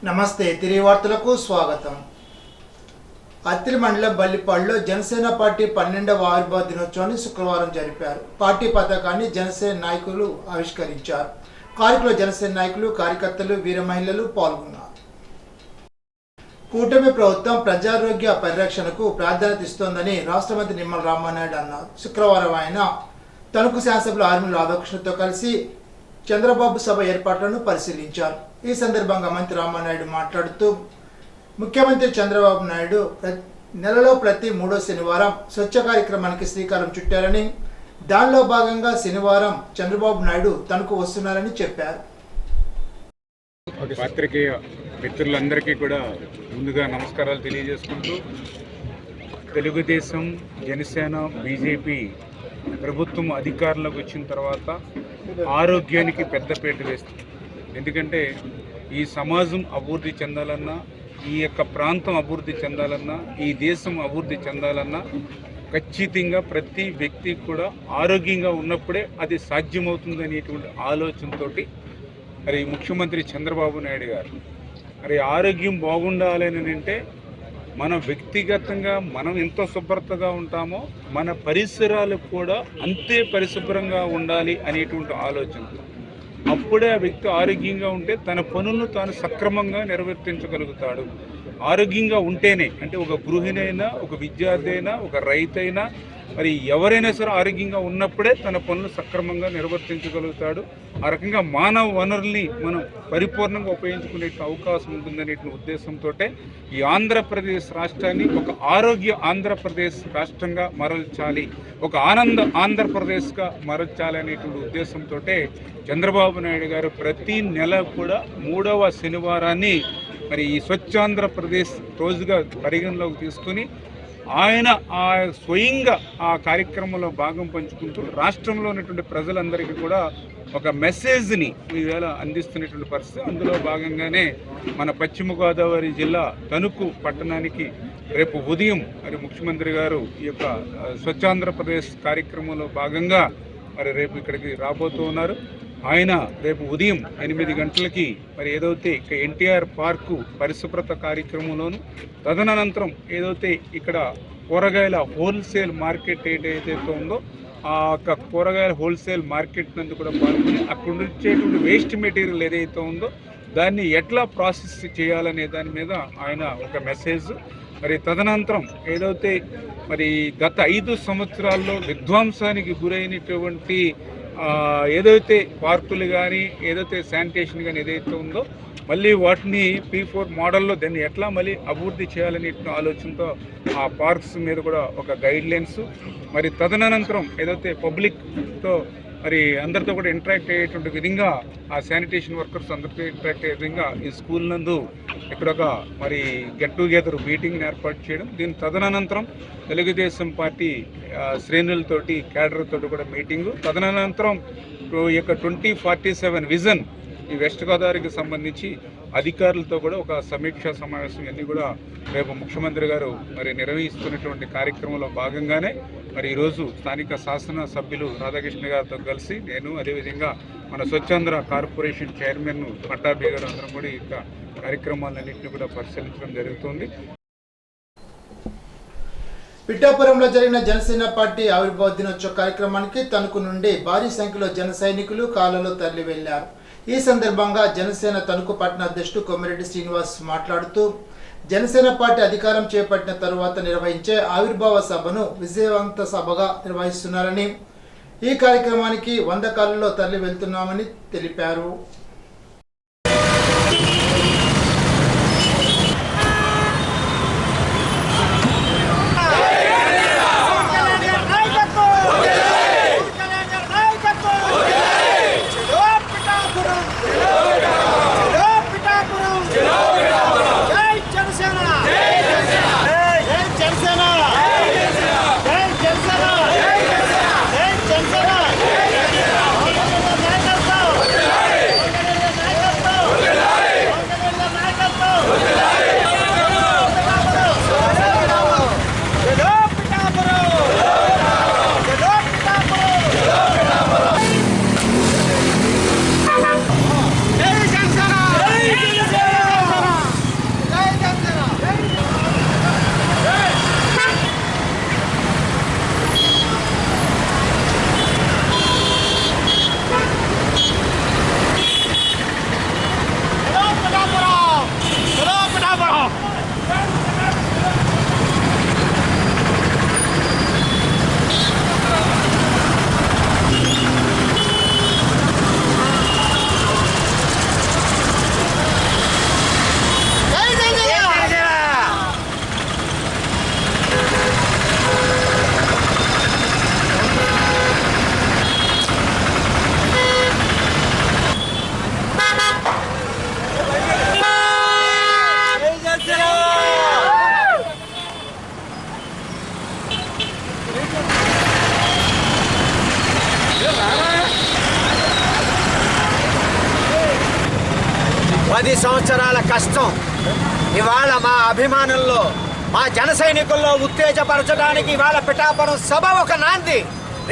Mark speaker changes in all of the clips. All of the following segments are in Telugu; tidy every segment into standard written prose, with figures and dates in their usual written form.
Speaker 1: నమస్తే తిరిగి వార్తలకు స్వాగతం. అత్తిలి మండలం బల్లిపాడులో జనసేన పార్టీ 12వ ఆవిర్భావ దినోత్సవాన్ని శుక్రవారం జరిపారు. పార్టీ పతాకాన్ని జనసేన నాయకులు ఆవిష్కరించారు. కార్యక్రమంలో జనసేన నాయకులు, కార్యకర్తలు, వీర మహిళలు పాల్గొన్నారు. కూటమి ప్రభుత్వం ప్రజారోగ్య పరిరక్షణకు ప్రాధాన్యత ఇస్తోందని రాష్ట్ర మంత్రి నిమ్మల రామానాయుడు అన్నారు. శుక్రవారం ఆయన తణుకు శాసనసభ్యులు ఆర్మూల రాధాకృష్ణతో కలిసి చంద్రబాబు సభ ఏర్పాట్లను పరిశీలించారు. ఈ సందర్భంగా మంత్రి రామానాయుడు మాట్లాడుతూ ముఖ్యమంత్రి చంద్రబాబు నాయుడు నెలలో ప్రతి 3వ శనివారం స్వచ్ఛ కార్యక్రమానికి శ్రీకారం చుట్టారని, దానిలో భాగంగా శనివారం చంద్రబాబు నాయుడు తణుకు వస్తున్నారని చెప్పారు.
Speaker 2: పాత్రికేయ మిత్రులందరికీ కూడా ముందుగా నమస్కారాలు తెలియజేసుకుంటూ, తెలుగుదేశం, జనసేన, బీజేపీ ప్రభుత్వం అధికారంలోకి వచ్చిన తర్వాత ఆరోగ్యానికి పెద్దపీట వేస్తుంది. ఎందుకంటే ఈ సమాజం అభివృద్ధి చెందాలన్నా, ఈ యొక్క ప్రాంతం అభివృద్ధి చెందాలన్నా, ఈ దేశం అభివృద్ధి చెందాలన్నా ఖచ్చితంగా ప్రతి వ్యక్తి కూడా ఆరోగ్యంగా ఉన్నప్పుడే అది సాధ్యమవుతుంది అనేటువంటి ఆలోచనతో మరి ముఖ్యమంత్రి చంద్రబాబు నాయుడు గారు మరి ఆరోగ్యం బాగుండాలని అంటే మనం వ్యక్తిగతంగా మనం ఎంత శుభ్రతగా ఉంటామో మన పరిసరాలు కూడా అంతే పరిశుభ్రంగా ఉండాలి అనేటువంటి ఆలోచనతో అప్పుడే ఆ వ్యక్తి ఆరోగ్యంగా ఉంటే తన పనులను తాను సక్రమంగా నిర్వర్తించగలుగుతాడు. ఆరోగ్యంగా ఉంటేనే, అంటే ఒక గృహిణి అయినా, ఒక విద్యార్థి అయినా, ఒక రైతు అయినా, మరి ఎవరైనా సరే ఆరోగ్యంగా ఉన్నప్పుడే తన పనులు సక్రమంగా నిర్వర్తించగలుగుతాడు. ఆ రకంగా మానవ వనరుల్ని మనం పరిపూర్ణంగా ఉపయోగించుకునే అవకాశం ఉంటుందనే ఉద్దేశంతో ఈ ఆంధ్రప్రదేశ్ రాష్ట్రాన్ని ఒక ఆరోగ్య ఆంధ్రప్రదేశ్ రాష్ట్రంగా మరల్చాలి, ఒక ఆనంద ఆంధ్రప్రదేశ్గా మరల్చాలి అనేటువంటి ఉద్దేశంతో చంద్రబాబు నాయుడు గారు ప్రతి నెల కూడా 3వ శనివారాన్ని మరి ఈ స్వచ్ఛాంధ్రప్రదేశ్ రోజుగా పరిగణలోకి తీసుకుని ఆయన స్వయంగా ఆ కార్యక్రమంలో భాగం పంచుకుంటూ రాష్ట్రంలో ఉన్నటువంటి ప్రజలందరికీ కూడా ఒక మెసేజ్ని ఈవేళ అందిస్తున్నటువంటి పరిస్థితి. అందులో భాగంగానే మన పశ్చిమ గోదావరి జిల్లా తణుకు పట్టణానికి రేపు ఉదయం మరి ముఖ్యమంత్రి గారు ఈ యొక్క స్వచ్ఛాంధ్రప్రదేశ్ కార్యక్రమంలో భాగంగా మరి రేపు ఇక్కడికి రాబోతూ ఉన్నారు. ఆయన రేపు ఉదయం 8 గంటలకి మరి ఏదైతే ఎన్టీఆర్ పార్కు పరిశుభ్రత కార్యక్రమంలోను, తదనంతరం ఏదైతే ఇక్కడ కూరగాయల హోల్సేల్ మార్కెట్ ఏదైతే ఉందో ఆ కూరగాయల హోల్సేల్ మార్కెట్ నందు కూడా పాల్గొని అక్కడ వచ్చేటువంటి వేస్ట్ మెటీరియల్ ఏదైతే ఉందో దాన్ని ఎట్లా ప్రాసెస్ చేయాలనే దాని మీద ఆయన ఒక మెసేజ్. మరి తదనంతరం ఏదైతే మరి గత 5 సంవత్సరాల్లో విధ్వంసానికి గురైనటువంటి ఏదైతే పార్కులు కానీ, ఏదైతే శానిటేషన్ కానీ ఏదైతే ఉందో మళ్ళీ వాటిని P4 మోడల్లో దాన్ని ఎట్లా మళ్ళీ అభివృద్ధి చేయాలనే ఆలోచనతో ఆ పార్క్స్ మీద కూడా ఒక గైడ్లైన్స్, మరి తదనంతరం ఏదైతే పబ్లిక్తో మరి అందరితో కూడా ఇంటరాక్ట్ అయ్యేటువంటి విధంగా ఆ శానిటేషన్ వర్కర్స్ అందరితో ఇంటరాక్ట్ అయ్యే విధంగా ఈ స్కూల్ నందు ఇక్కడ ఒక మరి గెట్ టుగెదర్ మీటింగ్ని ఏర్పాటు చేయడం, దీని తదనంతరం తెలుగుదేశం పార్టీ శ్రేణులతోటి క్యాడర్ తోటి కూడా మీటింగు, తదనంతరం ఈ యొక్క 2047 విజన్ ఈ వెస్ట్ గోదావరికి సంబంధించి అధికారులతో కూడా ఒక సమీక్షా సమావేశం అన్నీ కూడా రేపు ముఖ్యమంత్రి గారు మరి నిర్వహిస్తున్నటువంటి కార్యక్రమంలో భాగంగానే మరి ఈరోజు స్థానిక శాసన సభ్యులు రాధాకృష్ణ గారితో కలిసి నేను, అదేవిధంగా మన స్వచ్ఛాంధ్ర కార్పొరేషన్ చైర్మన్ పట్టాభి గారు అందరం కూడా ఈ కార్యక్రమాలన్నింటినీ కూడా పరిశీలించడం జరుగుతుంది.
Speaker 1: పిఠాపురంలో జరిగిన జనసేన పార్టీ ఆవిర్భావ దినోత్సవ కార్యక్రమానికి తణుకు నుండి భారీ సంఖ్యలో జన సైనికులు కాళ్లలో తరలి వెళ్లారు. ఈ సందర్భంగా జనసేన తణుకు పట్టణ అధ్యక్షుడు కొమ్మిరెడ్డి శ్రీనివాస్ మాట్లాడుతూ జనసేన పార్టీ అధికారం చేపట్టిన తరువాత నిర్వహించే ఆవిర్భావ సభను విజయవంత సభగా నిర్వహిస్తున్నారని, ఈ కార్యక్రమానికి 100 కాళ్లలో తరలి వెళ్తున్నామని తెలిపారు.
Speaker 3: 10 సంవత్సరాల కష్టం ఇవాళ మా అభిమానుల్లో, మా జన సైనికుల్లో ఉత్తేజపరచడానికి ఇవాళ పిఠాపురం సభ ఒక నాంది.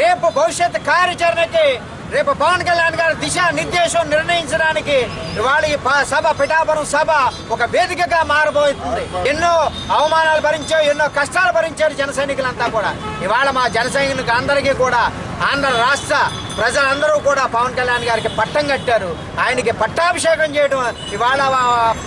Speaker 3: రేపు భవిష్యత్ కార్యాచరణకి, రేపు పవన్ కళ్యాణ్ గారి దిశా నిర్దేశం నిర్ణయించడానికి ఇవాళ ఈ సభ, పిఠాపురం సభ ఒక వేదికగా మారబోతుంది. ఎన్నో అవమానాలు భరించారు, ఎన్నో కష్టాలు భరించారు జన సైనికులంతా కూడా. ఇవాళ మా జన సైనికులందరికీ కూడా ఆంధ్ర రాష్ట్ర ప్రజలందరూ కూడా పవన్ కళ్యాణ్ గారికి పట్టం కట్టారు. ఆయనకి పట్టాభిషేకం చేయడం ఇవాళ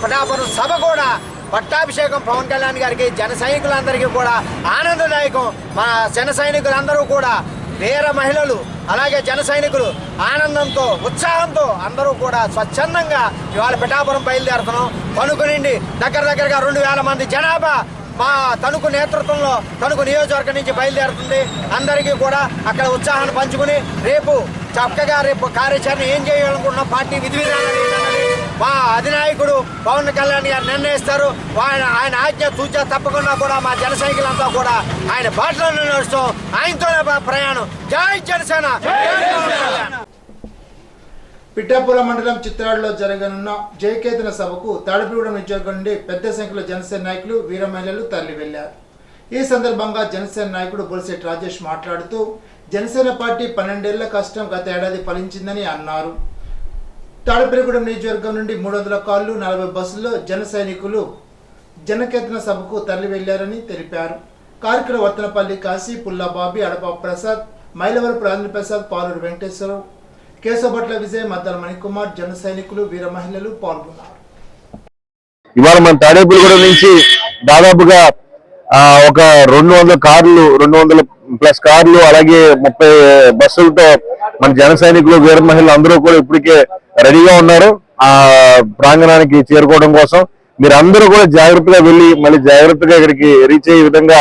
Speaker 3: పిఠాపురం సభ కూడా పట్టాభిషేకం పవన్ కళ్యాణ్ గారికి, జన సైనికులందరికీ కూడా ఆనందదాయకం. మా జన సైనికులందరూ కూడా, వీర మహిళలు అలాగే జన సైనికులు ఆనందంతో, ఉత్సాహంతో అందరూ కూడా స్వచ్ఛందంగా ఇవాళ పిఠాపురం బయలుదేరుతున్నాం. తణుకు నుండి దగ్గరగా 2000 మంది జనాభా మా తణుకు నేతృత్వంలో తణుకు నియోజకవర్గం నుంచి బయలుదేరుతుంది. అందరికీ కూడా అక్కడ ఉత్సాహాన్ని పంచుకుని రేపు చక్కగా రేపు కార్యాచరణ ఏం చేయాలనుకుంటున్నాం, పార్టీ విధి విధానాలు మా అధినాయకుడు పవన్ కళ్యాణ్ గారు నిర్ణయిస్తారు. ఆయన ఆజ్ఞ తూచా తప్పకుండా కూడా మా జన సైనికులంతా కూడా ఆయన బాటలో నడుస్తాం. ఆయనతోనే ప్రయాణం. జై జనసేన.
Speaker 1: పిఠాపురం మండలం చిత్రాడలో జరగనున్న జయకేతన సభకు తాడిపూడి నియోజకవర్గం నుండి పెద్ద సంఖ్యలో జనసేన నాయకులు, వీర మహిళలు తరలి వెళ్లారు. ఈ సందర్భంగా జనసేన నాయకుడు బొలిశెట్టి రాజేష్ మాట్లాడుతూ జనసేన పార్టీ 12 ఏళ్ల కష్టం గత ఏడాది ఫలించిందని అన్నారు. తాడిపూడి నియోజకవర్గం నుండి 300 కార్లు, 40 బస్సుల్లో జన సైనికులు జనకేతన సభకు తరలి వెళ్లారని తెలిపారు. కార్యక్రమ వర్తనపల్లి కాశీ, పుల్లాబాబి, అడప ప్రసాద్, మైలవరపు రాజేంద్ర ప్రసాద్, పాలూరు వెంకటేశ్వరరావు, కేశవభట్ల విజయ్, మద్దల మణికుమార్, జన సైనికులు, వీర మహిళలు పాల్గొన్నారు.
Speaker 4: ఇవాళ మన తాడేపల్లిగూడెం నుంచి దాదాపుగా ఒక 200 కార్లు, 200+ కార్లు, అలాగే 30 బస్సులతో మన జన సైనికులు, వీర మహిళలు అందరూ కూడా ఇప్పటికే రెడీగా ఉన్నారు ఆ ప్రాంగణానికి చేరుకోవడం కోసం. మీరు అందరూ కూడా జాగ్రత్తగా వెళ్ళి మళ్ళీ జాగ్రత్తగా ఇక్కడికి రీచ్ అయ్యే విధంగా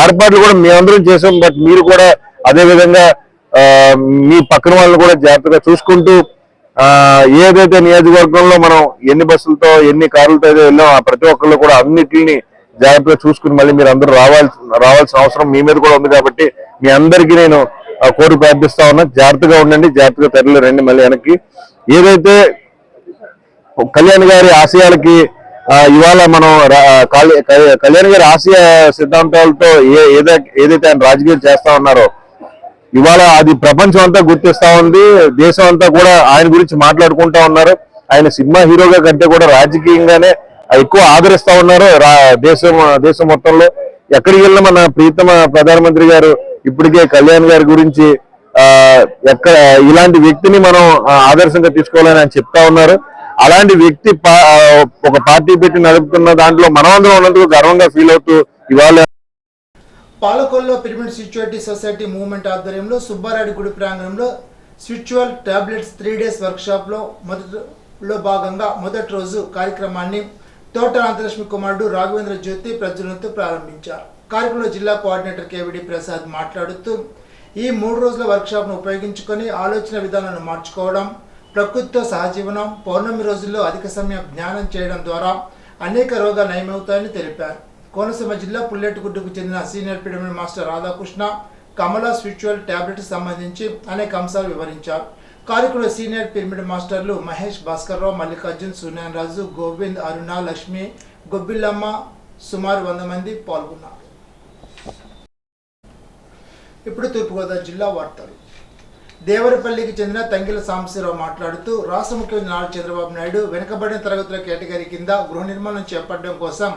Speaker 4: ఏర్పాట్లు కూడా మేమందరం చేసాం. బట్ మీరు కూడా అదే విధంగా మీ పక్కన వాళ్ళని కూడా జాగ్రత్తగా చూసుకుంటూ ఏదైతే నియోజకవర్గంలో మనం ఎన్ని బస్సులతో, ఎన్ని కార్లతో అయితే వెళ్ళాం ఆ ప్రతి ఒక్కళ్ళు కూడా అన్నిటిని జాగ్రత్తగా చూసుకుని మళ్ళీ మీరు అందరూ రావాల్సిన అవసరం మీ మీద కూడా ఉంది. కాబట్టి మీ అందరికీ నేను కోరి ప్రార్థిస్తా ఉన్నా, జాగ్రత్తగా ఉండండి, జాగ్రత్తగా తరలి రండి. మళ్ళీ వెనక్కి ఏదైతే కళ్యాణ్ గారి ఆశయాలకి ఇవాళ మనం కళ్యాణ్ గారి ఆశయ సిద్ధాంతాలతో ఏదైతే ఆయన రాజకీయాలు చేస్తా ఉన్నారో ఇవాళ అది ప్రపంచం అంతా గుర్తిస్తా ఉంది. దేశం అంతా కూడా ఆయన గురించి మాట్లాడుకుంటా ఉన్నారు. ఆయన సినిమా హీరోగా కంటే కూడా రాజకీయంగానే ఎక్కువ ఆదరిస్తా ఉన్నారు దేశం మొత్తంలో. ఎక్కడికి వెళ్ళినా మన ప్రీతమ ప్రధానమంత్రి గారు ఇప్పటికే కళ్యాణ్ గారి గురించి ఇలాంటి వ్యక్తిని మనం ఆదర్శంగా తీసుకోవాలని ఆయన చెప్తా ఉన్నారు. అలాంటి వ్యక్తి ఒక పార్టీ పెట్టి నడుపుతున్న దాంట్లో మనమందరం ఉన్నందుకు గర్వంగా ఫీల్ అవుతూ ఇవాళ
Speaker 1: పాలకొల్లో పిరమిడ్ స్పిరిచువాలిటీ సొసైటీ మూవ్మెంట్ ఆధ్వర్యంలో సుబ్బారెడ్డి గుడి ప్రాంగణంలో స్పిరిచువల్ టాబ్లెట్స్ 3 days వర్క్షాప్లో భాగంగా మొదటి రోజు కార్యక్రమాన్ని తోట అనంతలక్ష్మి కుమారుడు రాఘవేంద్ర జ్యోతి ప్రజ్వలనతో ప్రారంభించారు. కార్యక్రమంలో జిల్లా కోఆర్డినేటర్ కేవిడి ప్రసాద్ మాట్లాడుతూ ఈ 3 రోజుల వర్క్షాప్ను ఉపయోగించుకొని ఆలోచన విధానాలను మార్చుకోవడం, ప్రకృతితో సహజీవనం, పౌర్ణమి రోజుల్లో అధిక సమయం ధ్యానం చేయడం ద్వారా అనేక రోగాలు నయమవుతాయని తెలిపారు. కోనసీమ జిల్లా పుల్లెట్టుగుడ్డుకు చెందిన సీనియర్ పిరమిడ్ మాస్టర్ రాధాకృష్ణ కమలా స్పిరిచువల్ టాబ్లెట్స్ సంబంధించి అనేక అంశాలు వివరించారు. కార్యక్రమంలో సీనియర్ పిరమిడ్ మాస్టర్లు మహేష్, భాస్కర్రావు, మల్లికార్జున్, సూర్యనారాయణ రాజు, గోవింద్, అరుణ, లక్ష్మి, గొబ్బిల్లమ్మ సుమారు 100 మంది పాల్గొన్నారు. ఇప్పుడు తూర్పుగోదావరి జిల్లా వార్తలు. దేవరపల్లికి చెందిన తంగిల సాంబశివరావు మాట్లాడుతూ రాష్ట్ర ముఖ్యమంత్రి నారా చంద్రబాబు నాయుడు వెనుకబడిన తరగతుల కేటగిరీ కింద గృహ నిర్మాణం చేపట్టడం కోసం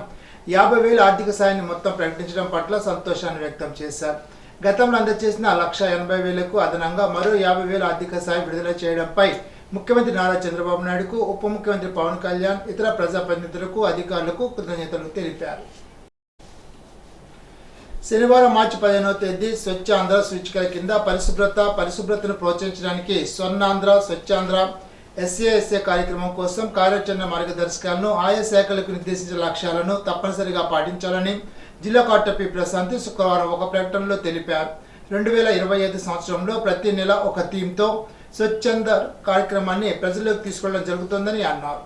Speaker 1: 50,000 ఆర్థిక సాయాన్ని మొత్తం ప్రకటించడం పట్ల సంతోషాన్ని వ్యక్తం చేశారు. గతంలో అందజేసిన 1,80,000కు అదనంగా మరో 50,000 ఆర్థిక సాయం విడుదల చేయడంపై ముఖ్యమంత్రి నారా చంద్రబాబు నాయుడుకు, ఉప ముఖ్యమంత్రి పవన్ కళ్యాణ్, ఇతర ప్రజాప్రతినిధులకు, అధికారులకు కృతజ్ఞతలు తెలిపారు. శనివారం మార్చి 15వ తేదీ స్వచ్ఛాంధ్ర సూచికల కింద పరిశుభ్రతను ప్రోత్సహించడానికి స్వర్ణాంధ్ర, స్వచ్ఛాంధ్ర, ఎస్ఏ కార్యక్రమం కోసం కార్యాచరణ మార్గదర్శకాలను, ఆయా శాఖలకు నిర్దేశించిన లక్ష్యాలను తప్పనిసరిగా పాటించాలని జిల్లా కలెక్టర్ పి ప్రశాంతి శుక్రవారం ఒక ప్రకటనలో తెలిపారు. 2025 సంవత్సరంలో ప్రతి నెల ఒక థీమ్తో స్వచ్ఛంద కార్యక్రమాన్ని ప్రజల్లోకి తీసుకెళ్లడం జరుగుతుందని అన్నారు.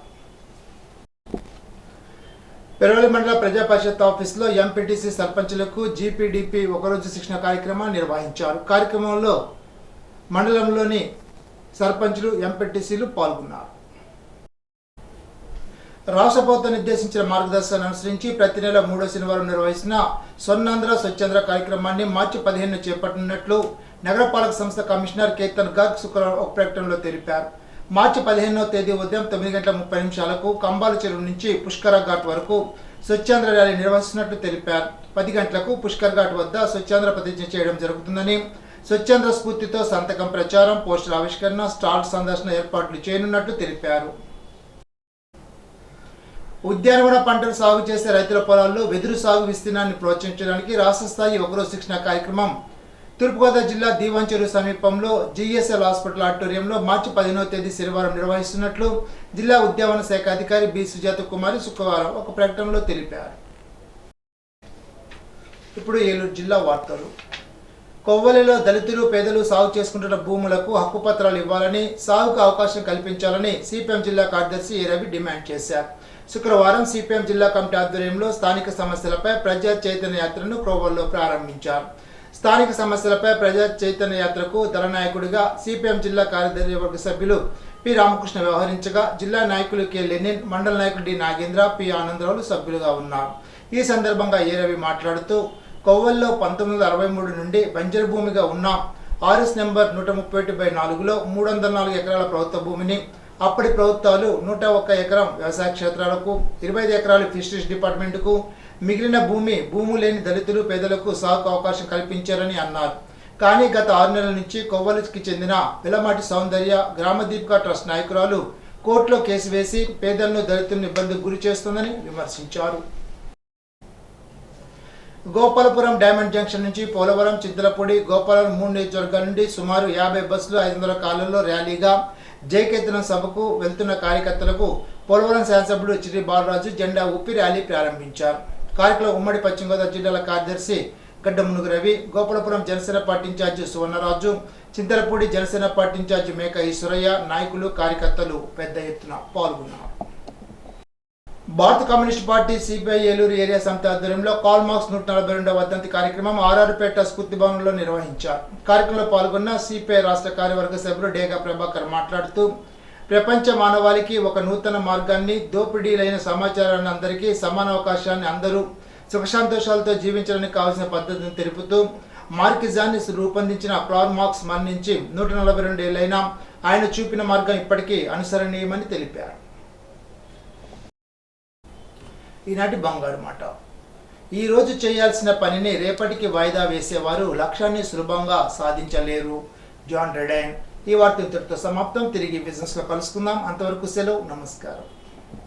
Speaker 1: పెరవలి మండల ప్రజా పరిషత్ ఆఫీసులో ఎంపీటీసీ సర్పంచులకు జీపీడీపీ ఒకరోజు శిక్షణ కార్యక్రమాన్ని నిర్వహించారు. కార్యక్రమంలో మండలంలోని సర్పంచులు, ఎంపీటీసీలు పాల్గొన్నారు. రాష్ట్ర ప్రభుత్వం నిర్దేశించిన మార్గదర్శకాలను అనుసరించి ప్రతి నెల 3వ శనివారం నిర్వహిస్తున్న స్వర్ణాంధ్ర స్వచ్ఛాంధ్ర కార్యక్రమాన్ని మార్చి 15న చేపట్టనున్నట్లు నగరపాలక సంస్థ కమిషనర్ కేతన్ గర్గ్ శుక్రవారం ఒక ప్రకటనలో తెలిపారు. మార్చి 15వ తేదీ ఉదయం 9:30 కంబాల చెరువు నుంచి పుష్కర ఘాట్ వరకు స్వచ్ఛాంధ్ర ర్యాలీ నిర్వహిస్తున్నట్లు తెలిపారు. 10 గంటలకు పుష్కర్ ఘాట్ వద్ద స్వచ్ఛాంధ్ర ప్రతిజ్ఞ చేయడం జరుగుతుందని, స్వచ్ఛాంధ్ర స్ఫూర్తితో సంతకం ప్రచారం, పోస్టర్ ఆవిష్కరణ, స్టాల్ సందర్శన ఏర్పాట్లు చేయనున్నట్లు తెలిపారు. ఉద్యానవన పంటలు సాగు చేసే రైతుల పొలాల్లో వెదురు సాగు విస్తీర్ణాన్ని ప్రోత్సహించడానికి రాష్ట్ర స్థాయి ఒకరోజు శిక్షణ కార్యక్రమం తూర్పుగోదావరి జిల్లా దీవంచెరు సమీపంలో జిఎస్ఎల్ హాస్పిటల్ ఆడిటోరియంలో మార్చి 15వ తేదీ శనివారం నిర్వహిస్తున్నట్లు జిల్లా ఉద్యానవన శాఖ అధికారి బి సుజాత కుమారి శుక్రవారం ఒక ప్రకటనలో తెలిపారు. ఇప్పుడు ఏలూరు జిల్లా వార్తలు. కొవ్వలిలో దళితులు పేదలు సాగు చేసుకుంటున్న భూములకు హక్కు పత్రాలు ఇవ్వాలని, సాగుకు అవకాశం కల్పించాలని సిపిఎం జిల్లా కార్యదర్శి ఏ రవి డిమాండ్ చేశారు. శుక్రవారం సిపిఎం జిల్లా కమిటీ ఆధ్వర్యంలో స్థానిక సమస్యలపై ప్రజా చైతన్య యాత్రను క్రోవల్లో ప్రారంభించారు. స్థానిక సమస్యలపై ప్రజా చైతన్య యాత్రకు దళ నాయకుడిగా సిపిఎం జిల్లా కార్యవర్గ సభ్యులు పి రామకృష్ణ వ్యవహరించగా, జిల్లా నాయకులు కె లెనిన్, మండల నాయకులు డి నాగేంద్ర, పి ఆనందరావులు సభ్యులుగా ఉన్నారు. ఈ సందర్భంగా ఏ రవి మాట్లాడుతూ, కొవ్వల్లో 1963 నుండి బంజరు భూమిగా ఉన్న ఆర్ఎస్ నెంబర్ 131/4లో 304 ఎకరాల ప్రభుత్వ భూమిని అప్పటి ప్రభుత్వాలు 101 ఎకరం వ్యవసాయ క్షేత్రాలకు, 25 ఎకరాలు ఫిషరీస్ డిపార్ట్మెంట్కు, మిగిలిన భూము లేని దళితులు పేదలకు సాగు అవకాశం కల్పించారని అన్నారు. కానీ గత 6 నెలల నుంచి కొవ్వలికి చెందిన వెలమాటి సౌందర్య గ్రామదీపిక ట్రస్ట్ నాయకురాలు కోర్టులో కేసు వేసి పేదలను దళితులను ఇబ్బందులకు గురి చేస్తుందని విమర్శించారు. గోపాలపురం డైమండ్ జంక్షన్ నుంచి పోలవరం, చింతలపూడి, గోపాలపురం 3 నియోజకవర్గాల నుండి సుమారు 50 బస్సులు 500 కార్లలో ర్యాలీగా జయకేతనం సభకు వెళ్తున్న కార్యకర్తలకు పోలవరం శాసనసభ్యుడు చిరి బాలరాజు జెండా ఊపి ర్యాలీ ప్రారంభించారు. కార్యక్రమంలో ఉమ్మడి పశ్చిమ గోదావరి జిల్లాల కార్యదర్శి Gaddamunugu Ravi, Gopalapuram Janasena party incharge Suvarnaraju, Chintalapudi Janasena party incharge Meka Eshwaraiah, నాయకులు, కార్యకర్తలు పెద్ద ఎత్తున పాల్గొన్నారు. భారత communist party CPI Eluru area సమితి ఆధ్వర్యంలో కార్ల్ మార్క్స్ 142వ వర్ధంతి కార్యక్రమం ఆర్ఆర్పేట స్ఫూర్తి భవనంలో నిర్వహించారు. కార్యక్రమంలో పాల్గొన్న సిపిఐ రాష్ట్ర కార్యవర్గ సభ్యుడు డేగా ప్రభాకర్ మాట్లాడుతూ, ప్రపంచ మానవాళికి ఒక నూతన మార్గాన్ని, దోపిడీలైన సమాచారాన్ని, అందరికీ సమాన అవకాశాన్ని, అందరూ సుఖసంతోషాలతో జీవించడానికి కావాల్సిన పద్ధతిని తెలుపుతూ, మార్కిజాన్ని రూపొందించిన కార్ల్ మార్క్స్ మరణించి 142 ఏళ్లైనా ఆయన చూపిన మార్గం ఇప్పటికీ అనుసరణీయమని తెలిపారు. ఈనాటి బంగారు మాట. ఈరోజు చేయాల్సిన పనిని రేపటికి వాయిదా వేసేవారు లక్ష్యాన్ని సులభంగా సాధించలేరు. జాన్ రెడైన్. ఈ వార్త ఇంతటితో సమాప్తం. తిరిగి బిజినెస్లో కలుసుకుందాం. అంతవరకు సెలవు. నమస్కారం.